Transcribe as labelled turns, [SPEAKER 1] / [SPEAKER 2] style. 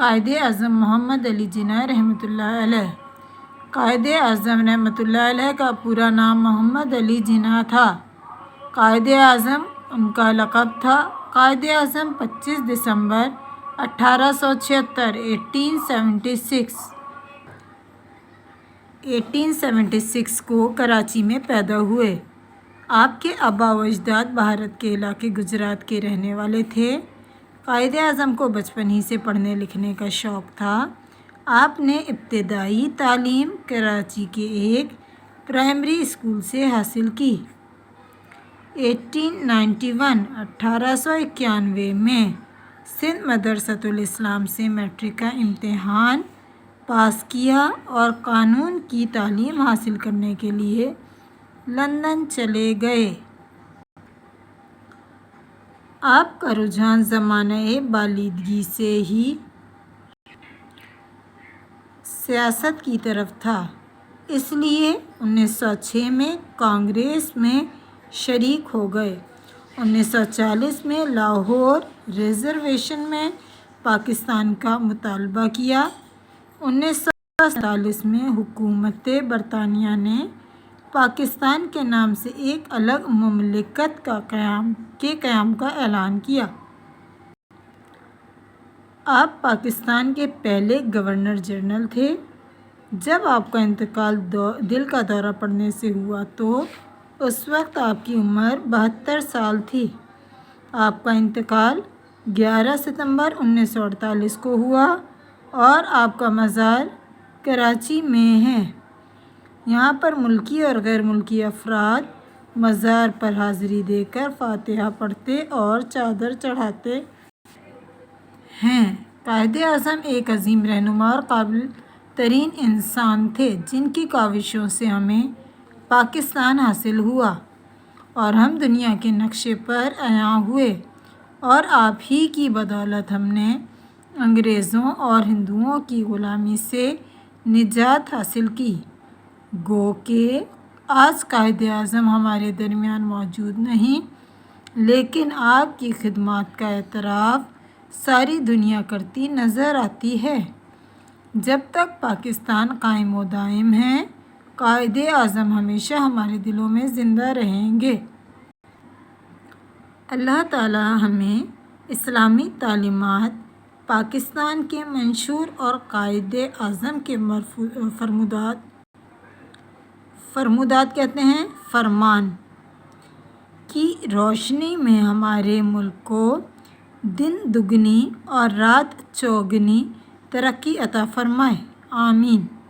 [SPEAKER 1] قائد اعظم محمد علی جناح رحمۃ اللہ علیہ۔ قائد اعظم رحمۃ اللہ علیہ کا پورا نام محمد علی جناح تھا۔ قائد اعظم ان کا لقب تھا۔ قائد اعظم 25 دسمبر 1876 کو کراچی میں پیدا ہوئے۔ آپ کے آباء و اجداد بھارت کے علاقے گجرات کے رہنے والے تھے۔ قائد اعظم کو بچپن ہی سے پڑھنے لکھنے کا شوق تھا۔ آپ نے ابتدائی تعلیم کراچی کے ایک پرائمری اسکول سے حاصل کی۔ 1891 میں سندھ مدرسۃ الاسلام سے میٹرک کا امتحان پاس کیا اور قانون کی تعلیم حاصل کرنے کے لیے لندن چلے گئے۔ آپ کا رجحان زمانہ بالغی سے ہی سیاست کی طرف تھا، اس لیے 1906 میں کانگریس میں شریک ہو گئے۔ 1940 میں لاہور ریزرویشن میں پاکستان کا مطالبہ کیا۔ 1947 میں حکومت برطانیہ نے پاکستان کے نام سے ایک الگ مملکت کے قیام کا اعلان کیا۔ آپ پاکستان کے پہلے گورنر جنرل تھے۔ جب آپ کا انتقال دل کا دورہ پڑنے سے ہوا تو اس وقت آپ کی عمر 72 سال تھی۔ آپ کا انتقال 11 ستمبر 1948 کو ہوا اور آپ کا مزار کراچی میں ہے۔ یہاں پر ملکی اور غیر ملکی افراد مزار پر حاضری دے کر فاتحہ پڑھتے اور چادر چڑھاتے ہیں۔ قائد اعظم ایک عظیم رہنما اور قابل ترین انسان تھے جن کی کاوشوں سے ہمیں پاکستان حاصل ہوا اور ہم دنیا کے نقشے پر عیاں ہوئے، اور آپ ہی کی بدولت ہم نے انگریزوں اور ہندوؤں کی غلامی سے نجات حاصل کی۔ گو کہ آج قائد اعظم ہمارے درمیان موجود نہیں، لیکن آپ کی خدمات کا اعتراف ساری دنیا کرتی نظر آتی ہے۔ جب تک پاکستان قائم و دائم ہے، قائد اعظم ہمیشہ ہمارے دلوں میں زندہ رہیں گے۔ اللہ تعالی ہمیں اسلامی تعلیمات پاکستان کے منشور اور قائد اعظم کے فرمان کی روشنی میں ہمارے ملک کو دن دگنی اور رات چوگنی ترقی عطا فرمائے۔ آمین۔